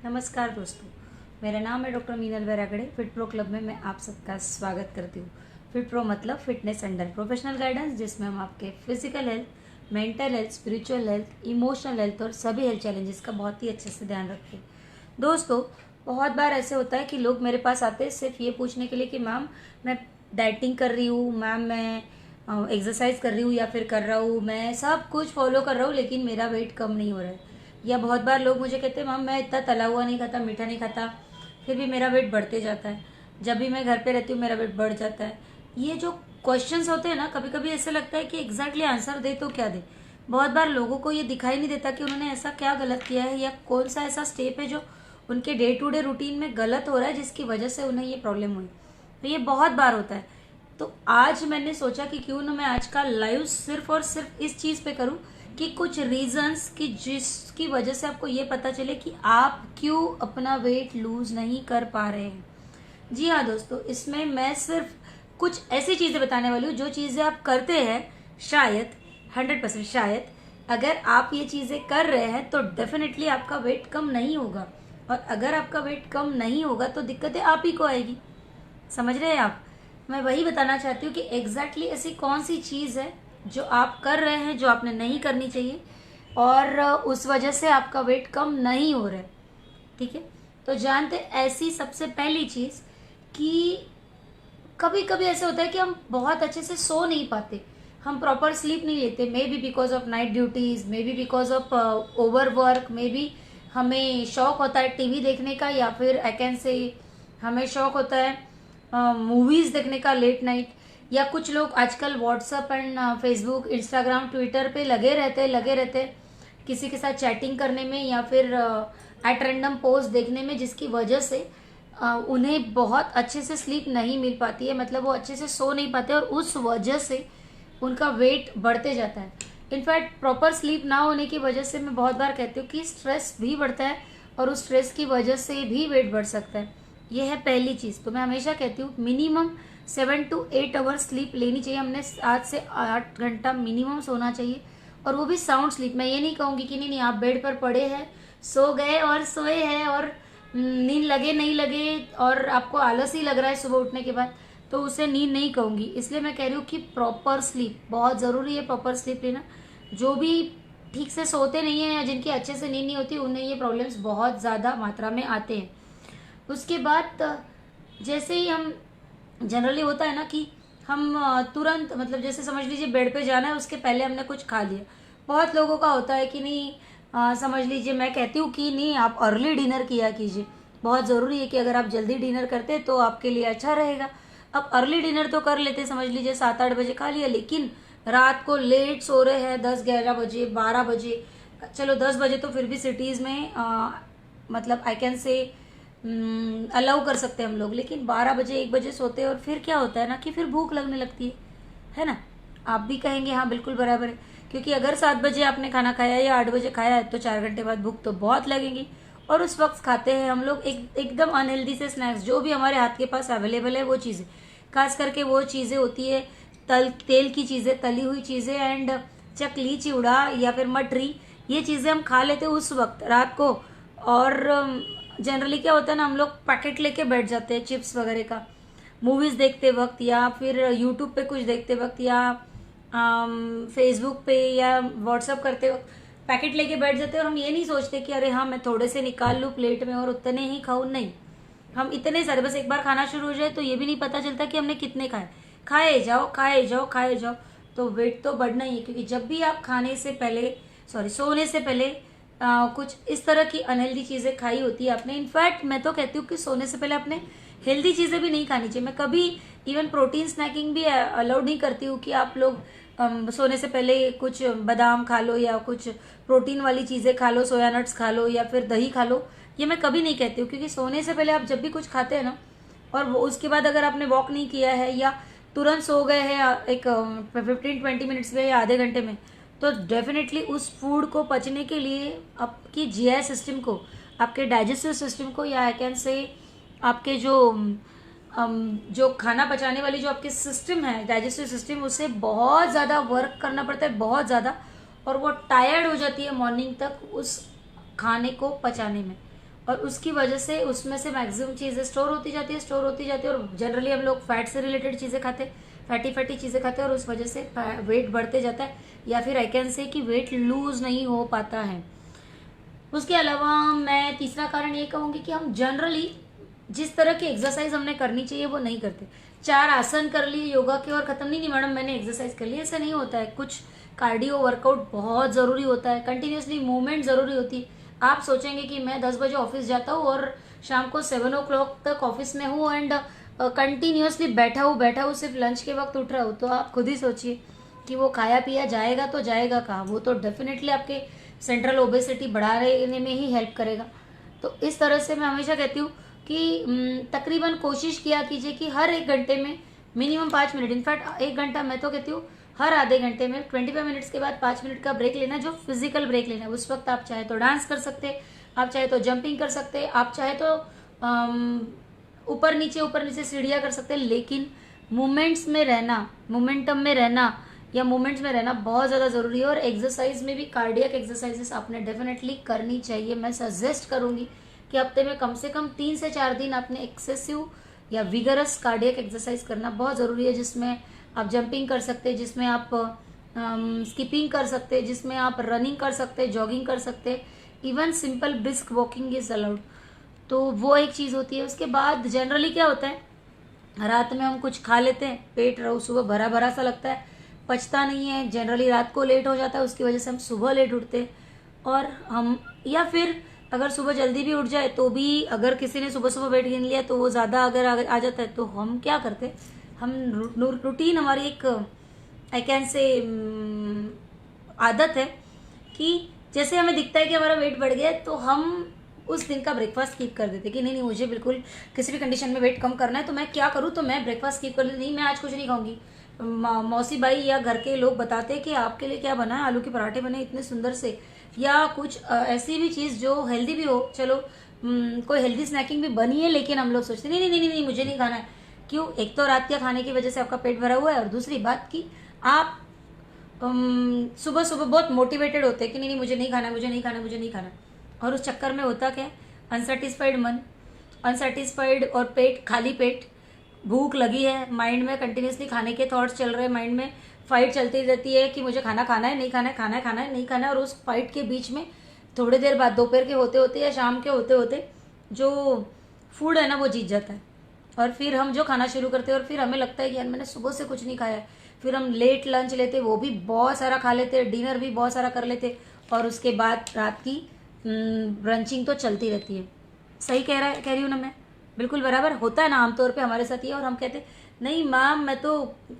नमस्कार दोस्तों, मेरा नाम है doctor Meenal Vairagade. Fit pro club में मैं आप सबका स्वागत करती हूँ। फिट प्रो मतलब फिटनेस अंडर प्रोफेशनल गाइडेंस, जिसमें हम आपके physical health, mental health, spiritual health, emotional health और सभी हेल्थ चैलेंजेस का बहुत ही अच्छे से ध्यान रखते हैं। दोस्तों, बहुत बार ऐसे होता है कि लोग मेरे पास आते हैं सिर्फ ये पूछने के लिए कि मैम मैं डाइटिंग कर रही हूँ, मैम मैं एक्सरसाइज कर रही हूँ या फिर कर रहा हूँ, मैं सब कुछ फॉलो कर रहा हूँ लेकिन मेरा वेट कम नहीं हो रहा है। या बहुत बार लोग मुझे कहते हैं मैम मैं इतना तला हुआ नहीं खाता, मीठा नहीं खाता, फिर भी मेरा वेट बढ़ते जाता है। जब भी मैं घर पे रहती हूँ मेरा वेट बढ़ जाता है। ये जो क्वेश्चंस होते हैं ना, कभी कभी ऐसे लगता है कि एग्जैक्टली आंसर दे तो क्या दे। बहुत बार लोगों को ये दिखाई नहीं देता कि उन्होंने ऐसा क्या गलत किया है या कौन सा ऐसा स्टेप है जो उनके डे टू डे रूटीन में गलत हो रहा है जिसकी वजह से उन्हें ये प्रॉब्लम हुई। तो ये बहुत बार होता है। तो आज मैंने सोचा कि क्यों ना मैं आज का लाइव सिर्फ और सिर्फ इस चीज पे करूं कि कुछ रीजंस की जिसकी वजह से आपको ये पता चले कि आप क्यों अपना वेट लूज नहीं कर पा रहे हैं। जी हाँ दोस्तों, इसमें मैं सिर्फ कुछ ऐसी चीजें बताने वाली हूँ जो चीजें आप करते हैं, शायद 100% शायद अगर आप ये चीजें कर रहे हैं तो डेफिनेटली आपका वेट कम नहीं होगा। और अगर आपका वेट कम नहीं होगा तो दिक्कतें आप ही को आएगी। समझ रहे हैं आप? मैं वही बताना चाहती हूँ कि एग्जैक्टली ऐसी कौन सी चीज है जो आप कर रहे हैं जो आपने नहीं करनी चाहिए और उस वजह से आपका वेट कम नहीं हो रहा है। ठीक है, तो जानते ऐसी सबसे पहली चीज कि कभी कभी ऐसे होता है कि हम बहुत अच्छे से सो नहीं पाते, हम प्रॉपर स्लीप नहीं लेते। May be because of night duties, may be because of over work, may be हमें शौक होता है टीवी देखने का, या फिर आई कैन से हमें शौक होता है मूवीज देखने का लेट नाइट। या कुछ लोग आजकल WhatsApp and Facebook, Instagram, Twitter पे लगे रहते किसी के साथ चैटिंग करने में या फिर एट रैंडम पोस्ट देखने में, जिसकी वजह से उन्हें बहुत अच्छे से स्लीप नहीं मिल पाती है। मतलब वो अच्छे से सो नहीं पाते और उस वजह से उनका वेट बढ़ते जाता है। इनफैक्ट प्रॉपर स्लीप ना होने की वजह से मैं बहुत बार कहती हूँ कि स्ट्रेस भी बढ़ता है और उस स्ट्रेस की वजह से भी वेट बढ़ सकता है। ये है पहली चीज। तो मैं हमेशा कहती हूँ मिनिमम 7 to 8 आवर स्लीप लेनी चाहिए। हमने 7 से 8 घंटा मिनिमम सोना चाहिए, और वो भी साउंड स्लीप। मैं ये नहीं कहूंगी कि नहीं आप बेड पर पड़े हैं, सो गए और सोए हैं और नींद लगे नहीं लगे और आपको आलस ही लग रहा है सुबह उठने के बाद, तो उसे नींद नहीं कहूंगी। इसलिए मैं कह रही हूँ कि प्रॉपर स्लीप बहुत जरूरी है। प्रॉपर स्लीप लेना, जो भी ठीक से सोते नहीं है या जिनकी अच्छे से नींद नहीं होती उन्हें ये प्रॉब्लम्स बहुत ज्यादा मात्रा में आते हैं। उसके बाद जैसे ही हम जनरली होता है ना कि हम तुरंत, मतलब जैसे समझ लीजिए बेड पे जाना है उसके पहले हमने कुछ खा लिया। बहुत लोगों का होता है कि नहीं, समझ लीजिए, मैं कहती हूँ कि नहीं आप अर्ली डिनर किया कीजिए। बहुत ज़रूरी है कि अगर आप जल्दी डिनर करते तो आपके लिए अच्छा रहेगा। अब अर्ली डिनर तो कर लेते, समझ लीजिए 7-8 बजे खा लिया, लेकिन रात को लेट सो रहे हैं 10-11 बजे, 12 बजे। चलो 10 बजे तो फिर भी सिटीज़ में मतलब आई कैन से अलाउ कर सकते हैं हम लोग, लेकिन 12 बजे 1 बजे सोते हैं और फिर क्या होता है ना कि फिर भूख लगने लगती है ना। आप भी कहेंगे हाँ बिल्कुल बराबर है, क्योंकि अगर 7 बजे आपने खाना खाया या 8 बजे खाया है तो 4 घंटे बाद भूख तो बहुत लगेगी। और उस वक्त खाते हैं हम लोग एकदम अनहेल्दी से स्नैक्स, जो भी हमारे हाथ के पास अवेलेबल है वो चीज़ें। खास करके वो चीज़ें होती है तेल की चीज़ें, तली हुई चीज़ें एंड चकली, चिवड़ा या फिर मटरी, ये चीज़ें हम खा लेते हैं उस वक्त रात को। और जनरली क्या होता है ना, हम लोग पैकेट लेके बैठ जाते हैं चिप्स वगैरह का, मूवीज देखते वक्त या फिर यूट्यूब पे कुछ देखते वक्त या फेसबुक पे या व्हाट्सअप करते वक्त पैकेट लेके बैठ जाते हैं। और हम ये नहीं सोचते कि अरे हाँ मैं थोड़े से निकाल लूँ प्लेट में और उतने ही खाऊं। नहीं, हम इतने सारे, बस एक बार खाना शुरू हो जाए तो ये भी नहीं पता चलता कि हमने कितने खाए। खाए जाओ खाए जाओ खाए जाओ, तो वेट तो बढ़ना ही है। क्योंकि जब भी आप खाने से पहले, सॉरी सोने से पहले कुछ इस तरह की अनहेल्दी चीजें खाई होती है आपने। इनफैक्ट मैं तो कहती हूँ कि सोने से पहले आपने हेल्दी चीजें भी नहीं खानी चाहिए। मैं कभी इवन प्रोटीन स्नैकिंग भी अलाउड नहीं करती हूँ कि आप लोग सोने से पहले कुछ बादाम खा लो या कुछ प्रोटीन वाली चीजें खा लो, सोया नट्स खा लो या फिर दही खा लो। ये मैं कभी नहीं कहती हूँ, क्योंकि सोने से पहले आप जब भी कुछ खाते हैं ना, और वो उसके बाद अगर आपने वॉक नहीं किया है या तुरंत सो गए हैं एक 15-20 मिनट्स में या आधे घंटे में, तो डेफिनेटली उस फूड को पचने के लिए आपकी जीआई सिस्टम को, आपके डाइजेस्टिव सिस्टम को, या आई कैन से आपके जो खाना पचाने वाली जो आपके सिस्टम है, डाइजेस्टिव सिस्टम, उसे बहुत ज़्यादा वर्क करना पड़ता है, बहुत ज़्यादा। और वो टायर्ड हो जाती है मॉर्निंग तक उस खाने को पचाने में। और उसकी वजह से उसमें से मैक्सिमम चीज़ें स्टोर होती जाती है और जनरली हम लोग फैट से रिलेटेड चीज़ें खाते हैं, फैटी चीज़ें खाते हैं और उस वजह से वेट बढ़ते जाता है, या फिर आई कैन से कि वेट लूज नहीं हो पाता है। उसके अलावा मैं तीसरा कारण ये कहूँगी कि हम जनरली जिस तरह की एक्सरसाइज हमने करनी चाहिए वो नहीं करते। 4 आसन कर लिए योगा के और खत्म, नहीं मैडम मैंने एक्सरसाइज कर ली, ऐसा नहीं होता है। कुछ कार्डियो वर्कआउट बहुत ज़रूरी होता है, कंटिन्यूसली मूवमेंट ज़रूरी होती है। आप सोचेंगे कि मैं 10 बजे ऑफिस जाता हूँ और शाम को 7 o'clock तक ऑफिस में हूँ एंड कंटिन्यूसली बैठा हूँ, सिर्फ लंच के वक्त उठ रहा हूँ, तो आप खुद ही सोचिए कि वो खाया पिया जाएगा तो जाएगा कहाँ। वो तो डेफिनेटली आपके सेंट्रल ओबेसिटी बढ़ाने में ही हेल्प करेगा। तो इस तरह से मैं हमेशा कहती हूँ कि तकरीबन कोशिश किया कीजिए कि हर 1 घंटे में मिनिमम 5 मिनट, इनफैक्ट 1 घंटा मैं तो कहती हूँ हर आधे घंटे में 25 मिनट्स के बाद 5 मिनट का ब्रेक लेना, जो फिजिकल ब्रेक लेना। उस वक्त आप चाहे तो डांस कर सकते, आप चाहे तो जंपिंग कर सकते, आप चाहे तो ऊपर नीचे सीढ़ियाँ कर सकते, लेकिन मोमेंट्स में रहना, मोमेंटम में रहना या मूवमेंट्स में रहना बहुत ज़्यादा ज़रूरी है। और एक्सरसाइज में भी कार्डियक एक्सरसाइजेस आपने डेफिनेटली करनी चाहिए। मैं सजेस्ट करूँगी कि हफ्ते में कम से कम 3 से 4 दिन आपने एक्सेसिव या विगरस कार्डियक एक्सरसाइज करना बहुत ज़रूरी है, जिसमें आप जंपिंग कर सकते हैं, जिसमें आप स्किपिंग कर सकते हैं, जिसमें आप रनिंग कर सकते हैं, जॉगिंग कर सकते हैं, even simple brisk walking is allowed. तो वो एक चीज़ होती है। उसके बाद जनरली क्या होता है, रात में हम कुछ खा लेते हैं, पेट सुबह भरा भरा सा लगता है, पचता नहीं है, जनरली रात को लेट हो जाता है, उसकी वजह से हम सुबह लेट उठते हैं। और हम या फिर अगर सुबह जल्दी भी उठ जाए तो भी अगर किसी ने सुबह सुबह वेट गिन लिया तो वो ज़्यादा अगर आ जाता है, तो हम क्या करते हैं, हम रूटीन हमारी एक आई कैन से आदत है कि जैसे हमें दिखता है कि हमारा वेट बढ़ गया तो हम उस दिन का ब्रेकफास्ट स्किप कर देते कि नहीं मुझे बिल्कुल किसी भी कंडीशन में वेट कम करना है, तो मैं क्या करूँ, तो मैं ब्रेकफास्ट स्किप कर देती, नहीं मैं आज कुछ नहीं खाऊंगी। मौसी बाई या घर के लोग बताते हैं कि आपके लिए क्या बना है, आलू के पराठे बने इतने सुंदर से, या कुछ ऐसी भी चीज़ जो हेल्दी भी हो, चलो कोई हेल्दी स्नैकिंग भी बनी है, लेकिन हम लोग सोचते नहीं मुझे नहीं खाना है। क्यों? एक तो रात के खाने की वजह से आपका पेट भरा हुआ है, और दूसरी बात कि आप सुबह सुबह बहुत मोटिवेटेड होते हैं कि नहीं मुझे नहीं खाना, और उस चक्कर में होता क्या है, अनसेटिस्फाइड मन, अनसेटिस्फाइड और पेट, खाली पेट, भूख लगी है, माइंड में कंटिन्यूसली खाने के थॉट्स चल रहे हैं, माइंड में फाइट चलती रहती है कि मुझे खाना खाना है, नहीं खाना है, खाना है, खाना है, नहीं खाना है। और उस फाइट के बीच में थोड़ी देर बाद दोपहर के होते होते या शाम के होते होते जो फूड है ना वो जीत जाता है, और फिर हम जो खाना शुरू करते हैं और फिर हमें लगता है कि यार मैंने सुबह से कुछ नहीं खाया है, फिर हम लेट लंच लेते, वो भी बहुत सारा खा लेते, डिनर भी बहुत सारा कर लेते, और उसके बाद रात की ब्रंचिंग तो चलती रहती है। सही कह रही हूँ ना मैं? बिल्कुल बराबर होता है ना, आमतौर पे हमारे साथ ये, और हम कहते नहीं मैम मैं तो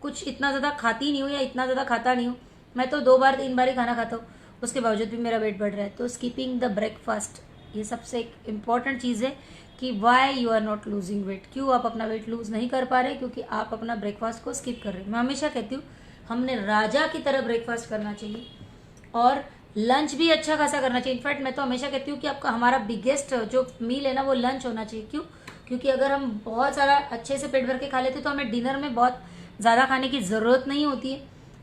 कुछ इतना ज़्यादा खाती नहीं हूँ या इतना ज़्यादा खाता नहीं हूँ, मैं तो 2 बार 3 बार ही खाना खाता हूँ, उसके बावजूद भी मेरा वेट बढ़ रहा है। तो स्कीपिंग द ब्रेकफास्ट, ये सबसे एक इम्पॉर्टेंट चीज़ है कि why you are not losing weight, क्यों आप अपना वेट लूज नहीं कर पा रहे, क्योंकि आप अपना ब्रेकफास्ट को स्किप कर रहे हैं। मैं हमेशा कहती हूँ हमने राजा की तरह ब्रेकफास्ट करना चाहिए, और लंच भी अच्छा खासा करना चाहिए। इनफैक्ट मैं तो हमेशा कहती हूँ कि आपका हमारा बिगेस्ट जो मील है ना वो लंच होना चाहिए। क्यों? क्योंकि अगर हम बहुत सारा अच्छे से पेट भर के खा लेते तो हमें डिनर में बहुत ज़्यादा खाने की ज़रूरत नहीं होती है।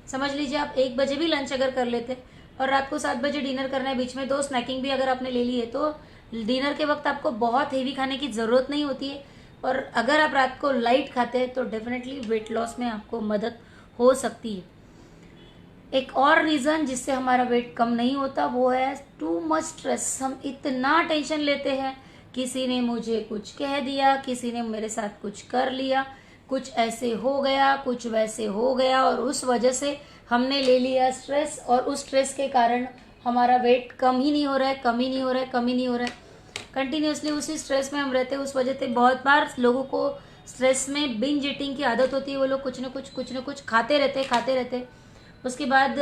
समझ लीजिए आप 1 बजे भी लंच अगर कर लेते और रात को 7 बजे डिनर करना है, बीच में 2 स्नैकिंग भी अगर आपने ले ली है, तो डिनर के वक्त आपको बहुत हेवी खाने की ज़रूरत नहीं होती है। और अगर आप रात को लाइट खाते हैं तो डेफिनेटली वेट लॉस में आपको मदद हो सकती है। एक और रीज़न जिससे हमारा वेट कम नहीं होता वो है टू मच स्ट्रेस। हम इतना टेंशन लेते हैं, किसी ने मुझे कुछ कह दिया, किसी ने मेरे साथ कुछ कर लिया, कुछ ऐसे हो गया, कुछ वैसे हो गया, और उस वजह से हमने ले लिया स्ट्रेस, और उस स्ट्रेस के कारण हमारा वेट कम ही नहीं हो रहा है, कंटिन्यूसली उसी स्ट्रेस में हम रहते हैं। उस वजह से बहुत बार लोगों को स्ट्रेस में बिंज ईटिंग की आदत होती है, वो लोग कुछ न कुछ खाते रहते। उसके बाद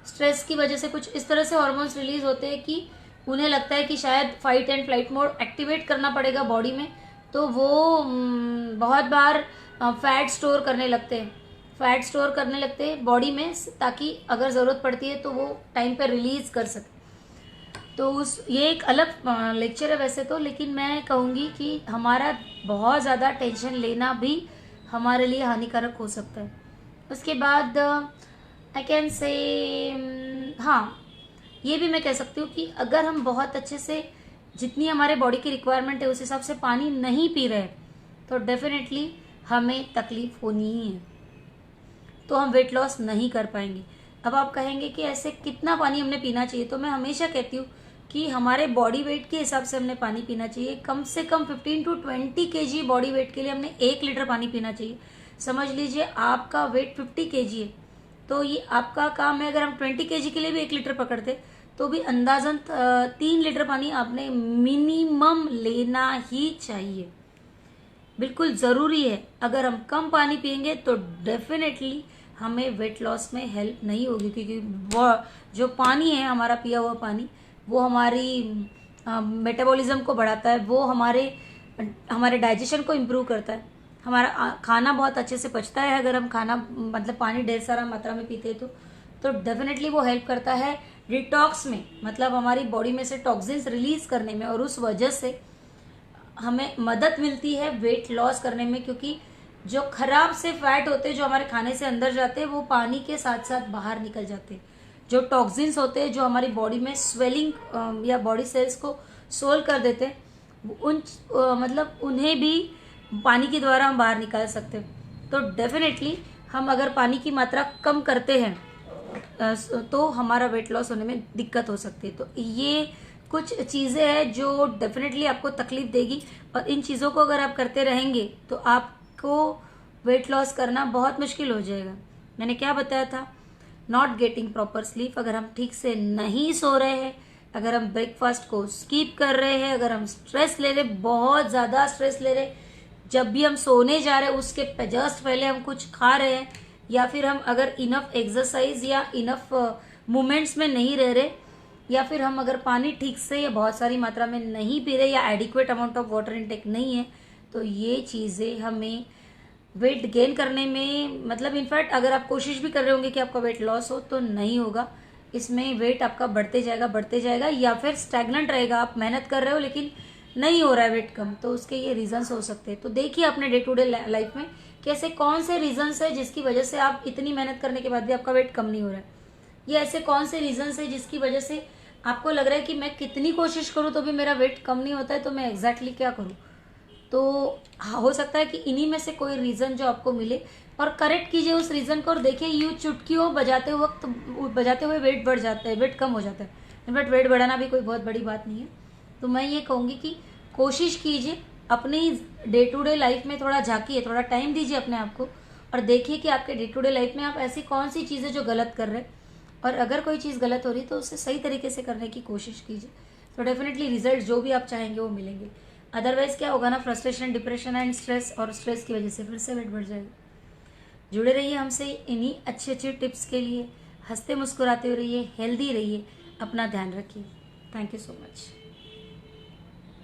स्ट्रेस की वजह से कुछ इस तरह से हार्मोन्स रिलीज होते हैं कि उन्हें लगता है कि शायद fight and flight mode activate करना पड़ेगा बॉडी में, तो वो बहुत बार फैट स्टोर करने लगते हैं बॉडी में, ताकि अगर ज़रूरत पड़ती है तो वो टाइम पर रिलीज कर सके। तो ये एक अलग लेक्चर है वैसे तो, लेकिन मैं कहूँगी कि हमारा बहुत ज़्यादा टेंशन लेना भी हमारे लिए हानिकारक हो सकता है। उसके बाद आई कैन से हाँ, ये भी मैं कह सकती हूँ कि अगर हम बहुत अच्छे से जितनी हमारे बॉडी की रिक्वायरमेंट है उस हिसाब से पानी नहीं पी रहे तो डेफिनेटली हमें तकलीफ होनी ही है, तो हम वेट लॉस नहीं कर पाएंगे। अब आप कहेंगे कि ऐसे कितना पानी हमने पीना चाहिए, तो मैं हमेशा कहती हूँ कि हमारे बॉडी वेट के हिसाब से हमने पानी पीना चाहिए। कम से कम 15 to 20 kg बॉडी वेट के लिए हमने 1 लीटर पानी पीना चाहिए। समझ लीजिए आपका वेट 50 kg है, तो ये आपका काम है, अगर हम 20 kg के लिए भी 1 लीटर पकड़ते तो भी अंदाजन 3 लीटर पानी आपने मिनिमम लेना ही चाहिए, बिल्कुल ज़रूरी है। अगर हम कम पानी पियेंगे तो डेफिनेटली हमें वेट लॉस में हेल्प नहीं होगी, क्योंकि वो जो पानी है हमारा पिया हुआ पानी वो हमारी मेटाबॉलिज्म को बढ़ाता है, वो हमारे डाइजेशन को इम्प्रूव करता है, हमारा खाना बहुत अच्छे से पचता है अगर हम खाना मतलब पानी ढेर सारा मात्रा में पीते हैं तो डेफिनेटली वो हेल्प करता है डिटॉक्स में, मतलब हमारी बॉडी में से टॉक्सिन्स रिलीज करने में, और उस वजह से हमें मदद मिलती है वेट लॉस करने में, क्योंकि जो खराब से फैट होते हैं जो हमारे खाने से अंदर जाते हैं वो पानी के साथ साथ बाहर निकल जाते हैं। जो टॉक्सिन्स होते हैं जो हमारी बॉडी में स्वेलिंग या बॉडी सेल्स को सोल कर देते हैं मतलब उन्हें भी पानी के द्वारा हम बाहर निकाल सकते हैं। तो डेफिनेटली हम अगर पानी की मात्रा कम करते हैं तो हमारा वेट लॉस होने में दिक्कत हो सकती है। तो ये कुछ चीज़ें हैं जो डेफिनेटली आपको तकलीफ देगी, और इन चीज़ों को अगर आप करते रहेंगे तो आपको वेट लॉस करना बहुत मुश्किल हो जाएगा। मैंने क्या बताया था, नॉट गेटिंग प्रॉपर स्लीप, अगर हम ठीक से नहीं सो रहे हैं, अगर हम ब्रेकफास्ट को स्किप कर रहे हैं, अगर हम स्ट्रेस ले रहे, बहुत ज़्यादा स्ट्रेस ले रहे, जब भी हम सोने जा रहे हैं उसके जस्ट पहले हम कुछ खा रहे हैं, या फिर हम अगर इनफ एक्सरसाइज या इनफ मूवमेंट्स में नहीं रह रहे, या फिर हम अगर पानी ठीक से या बहुत सारी मात्रा में नहीं पी रहे, या adequate amount of water intake नहीं है, तो ये चीज़ें हमें वेट गेन करने में, मतलब इनफैक्ट अगर आप कोशिश भी कर रहे होंगे कि आपका वेट लॉस हो तो नहीं होगा। इसमें वेट आपका बढ़ते जाएगा, या फिर स्टैग्नेंट रहेगा। आप मेहनत कर रहे हो लेकिन नहीं हो रहा है वेट कम, तो उसके ये रीजंस हो सकते हैं। तो देखिए अपने डे टू डे लाइफ में कैसे कौन से रीजंस है जिसकी वजह से आप इतनी मेहनत करने के बाद भी आपका वेट कम नहीं हो रहा है, या ऐसे कौन से रीजंस है जिसकी वजह से आपको लग रहा है कि मैं कितनी कोशिश करूं तो भी मेरा वेट कम नहीं होता है, तो मैं एग्जैक्टली क्या करूं। तो हो सकता है कि इन्हीं में से कोई रीजन जो आपको मिले, और करेक्ट कीजिए उस रीजन को, और देखिए यूं चुटकियों बजाते हुए वेट बढ़ जाता है, वेट कम हो जाता है। इनफैक्ट वेट बढ़ाना भी कोई बहुत बड़ी बात नहीं है। तो मैं ये कहूँगी कि कोशिश कीजिए, अपनी डे टू डे लाइफ में थोड़ा झांकिए, थोड़ा टाइम दीजिए अपने आप को, और देखिए कि आपके डे टू डे लाइफ में आप ऐसी कौन सी चीज़ें जो गलत कर रहे हैं, और अगर कोई चीज़ गलत हो रही है तो उसे सही तरीके से करने की कोशिश कीजिए। तो डेफिनेटली रिजल्ट जो भी आप चाहेंगे वो मिलेंगे। अदरवाइज क्या होगा ना, फ्रस्ट्रेशन, डिप्रेशन एंड स्ट्रेस, और स्ट्रेस की वजह से फिर से वेट बढ़ जाएगा। जुड़े रहिए हमसे इन्हीं अच्छे टिप्स के लिए, हंसते मुस्कुराते रहिए, हेल्दी रहिए, अपना ध्यान रखिए। Thank you so much.